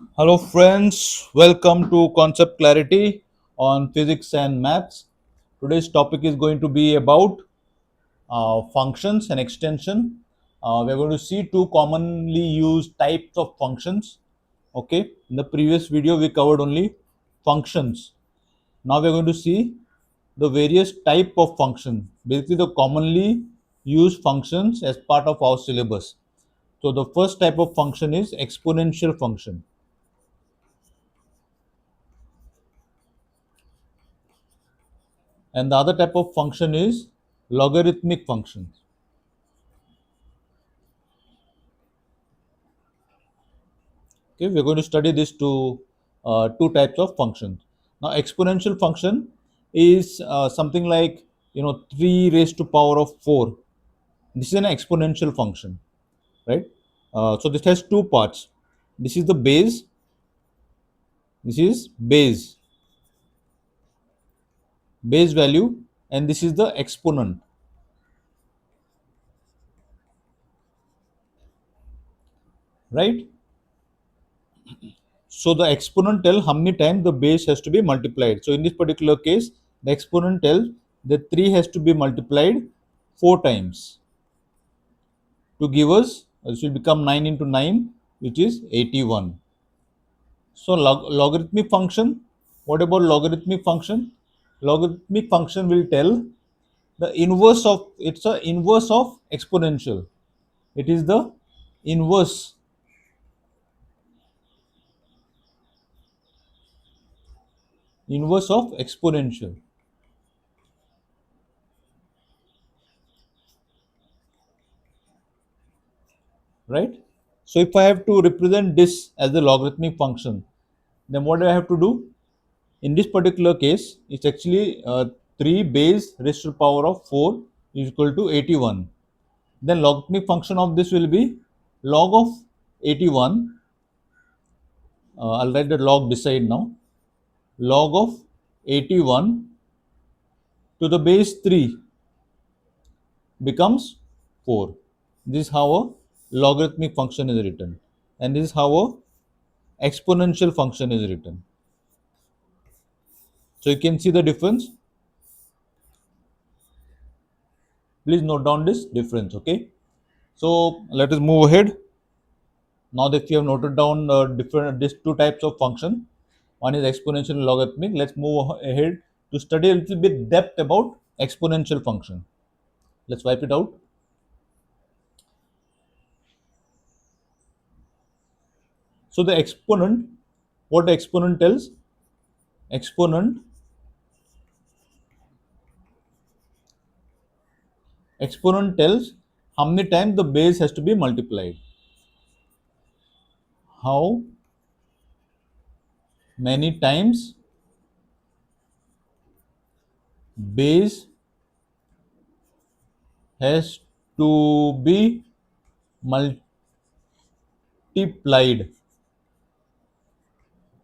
Hello, friends. Welcome to Concept Clarity on Physics and Maths. Today's topic is going to be about functions and extension. We're going to see two commonly used types of functions. Okay. In the previous video, we covered only functions. Now we're going to see the various type of function, basically the commonly used functions as part of our syllabus. So the first type of function is exponential function, and the other type of function is logarithmic functions. Okay, we're going to study these two types of functions. Now exponential function is something like 3 raised to power of 4. This is an exponential function, right? So this has two parts. This is the base, this is base value, and this is the exponent, right? So the exponent tell how many times the base has to be multiplied. So in this particular case, the exponent tell that 3 has to be multiplied 4 times to give us, this will become 9 into 9, which is 81. So logarithmic function, what about logarithmic function? Logarithmic function will tell the inverse of, it's a inverse of exponential. It is the inverse, inverse of exponential, right? So if I have to represent this as the logarithmic function, then what do I have to do? In this particular case, it's actually 3 base raised to the power of 4 is equal to 81. Then logarithmic function of this will be log of 81. I'll write the log beside now. Log of 81 to the base 3 becomes 4. This is how a logarithmic function is written. And this is how a exponential function is written. So you can see the difference. Please note down this difference, okay? So let us move ahead. Now that we have noted down different these two types of function, one is exponential and logarithmic. Let's move ahead to study a little bit depth about exponential function. Let's wipe it out. So the exponent, what the exponent tells? Exponent, exponent tells how many times the base has to be multiplied. How many times base has to be multiplied.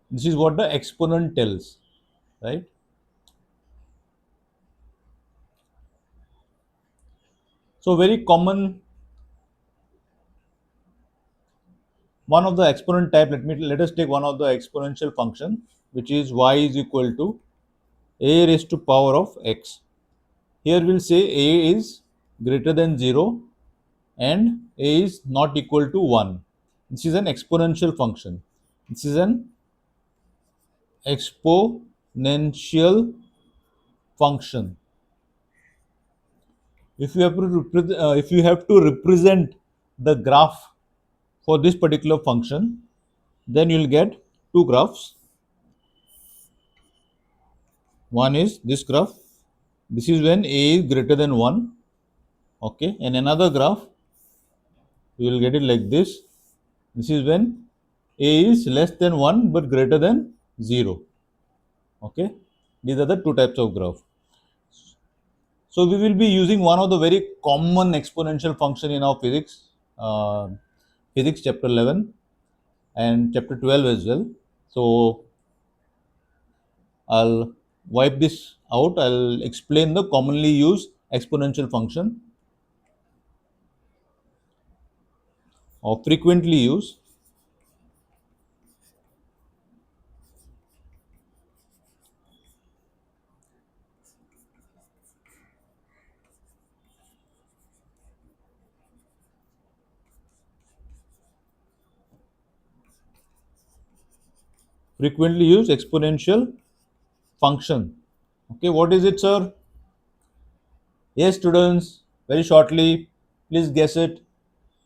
This is what the exponent tells, right? So very common one of the exponent type. Let us take one of the exponential function, which is y is equal to a raised to power of x. Here we'll say a is greater than 0 and a is not equal to 1. This is an exponential function. This is an exponential function. If you have to represent the graph for this particular function, then you'll get two graphs. One is this graph. This is when a is greater than 1. Okay, and another graph, you will get it like this. This is when a is less than 1 but greater than 0. Okay, these are the two types of graph. So we will be using one of the very common exponential function in our uh, physics chapter 11 and chapter 12 as well. So I'll wipe this out. I'll explain the commonly used exponential function or frequently used Frequently used exponential function. Okay, what is it, sir? Yes, students, very shortly, please guess it.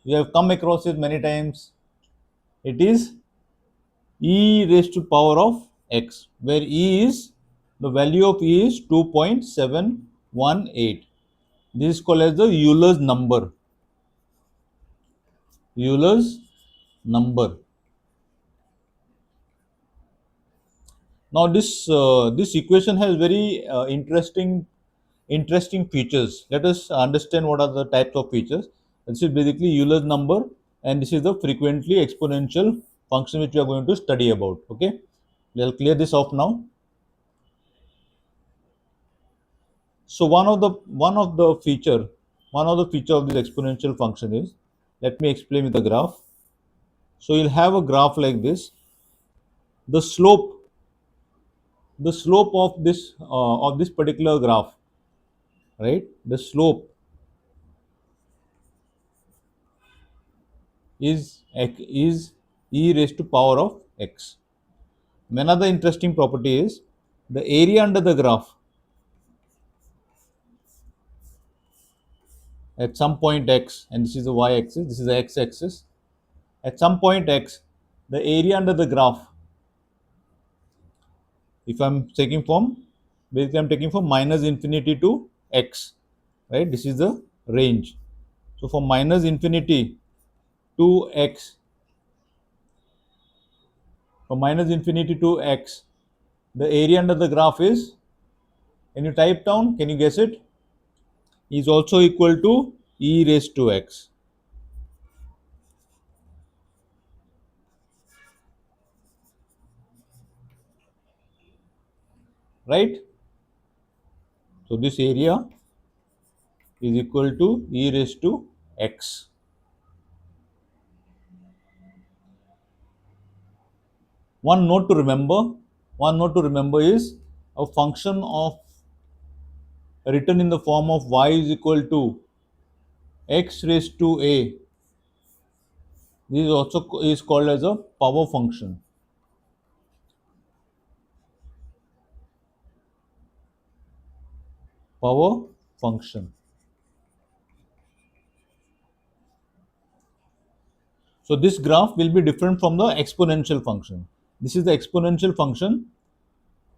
You have come across it many times. It is e raised to power of x, where e is the value of e is 2.718. This is called as the Euler's number. Euler's number. Now this equation has very interesting features. Let us understand what are the types of features. This is basically Euler's number, and this is the frequently exponential function which we are going to study about. Okay, we'll clear this off now. So one of the feature of this exponential function is, let me explain with the graph. So you'll have a graph like this. The slope of this particular graph, right? The slope is e raised to power of x. Another interesting property is the area under the graph at some point x, and this is the y-axis, this is the x-axis. At some point x, the area under the graph, if I'm taking from, basically I'm taking from minus infinity to x, right? This is the range. So from minus infinity to x, from minus infinity to x, the area under the graph is, can you type down, can you guess it? Is also equal to e raised to x, right? So this area is equal to e raised to x. One note to remember, one note to remember is a function of written in the form of y is equal to x raised to a. This is also is called as a power function. Power function. So this graph will be different from the exponential function. This is the exponential function.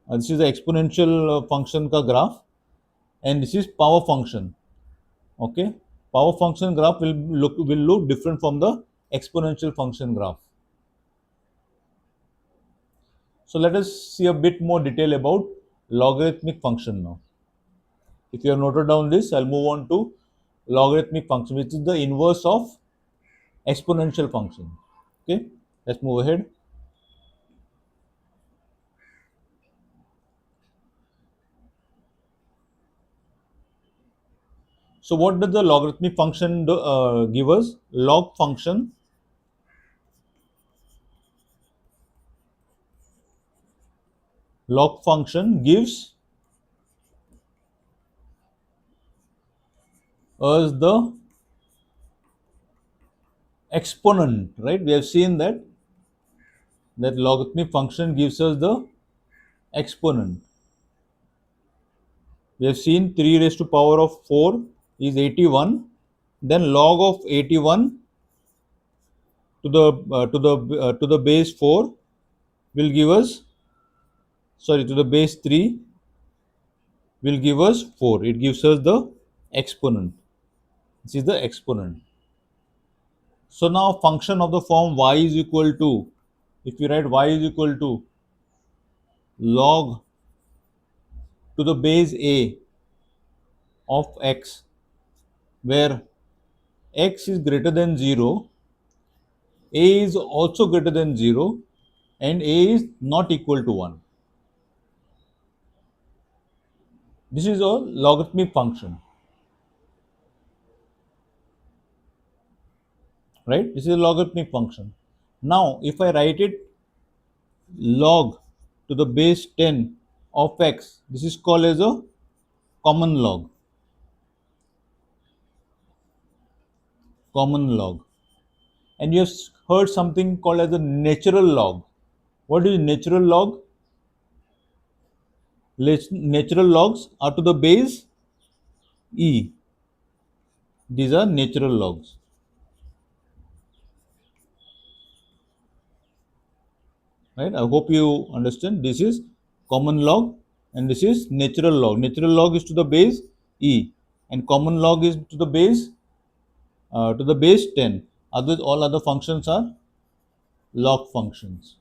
This is the exponential function ka graph, and this is power function. Okay, power function graph will look different from the exponential function graph. So let us see a bit more detail about logarithmic function now. If you have noted down this, I'll move on to logarithmic function, which is the inverse of exponential function. Okay, let's move ahead. So what does the logarithmic function give us? Log function gives us the exponent, right? We have seen that logarithmic function gives us the exponent. We have seen 3 raised to power of 4 is 81. Then log of 81 to the base 4 will give us, sorry, to the base 3 will give us 4. It gives us the exponent. This is the exponent. So now function of the form y is equal to, if you write y is equal to log to the base a of x, where x is greater than 0, a is also greater than 0, and a is not equal to 1. This is a logarithmic function, right? This is a logarithmic function. Now if I write it log to the base 10 of x, this is called as a common log. Common log. And you have heard something called as a natural log. What is natural log? Natural logs are to the base e. These are natural logs. Right? I hope you understand. This is common log and this is natural log. Natural log is to the base e, and common log is to the base 10. Others, all other functions are log functions.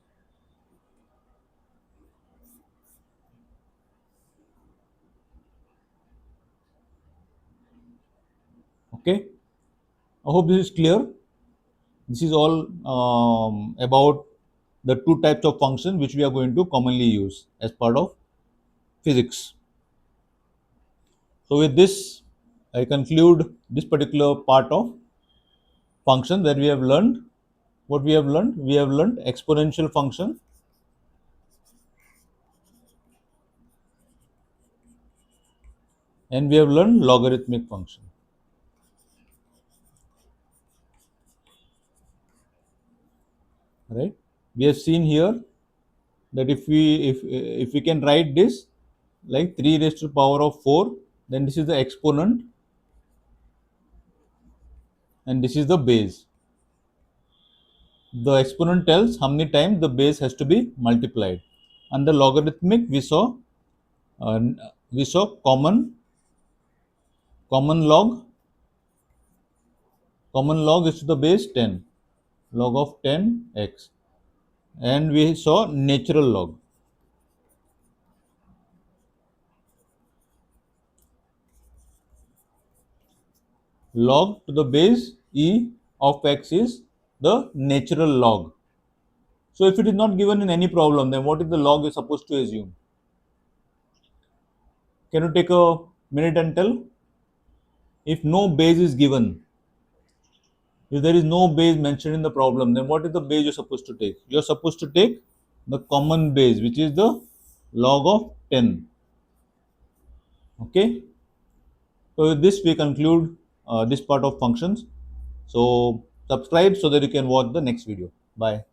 Okay. I hope this is clear. This is all about the two types of function which we are going to commonly use as part of physics. So with this, I conclude this particular part of function that we have learned. What we have learned? We have learned exponential function and we have learned logarithmic function. Right? We have seen here that if we can write this like 3 raised to the power of 4, then this is the exponent and this is the base. The exponent tells how many times the base has to be multiplied. Under logarithmic, uh, we saw common log. Common log is to the base 10, log of 10x, and we saw natural log. Log to the base e of x is the natural log. So if it is not given in any problem, then what is the log you're supposed to assume? Can you take a minute and tell? If no base is given, if there is no base mentioned in the problem, then what is the base you're supposed to take? You're supposed to take the common base, which is the log of 10. Okay. So with this, we conclude this part of functions. So subscribe so that you can watch the next video. Bye.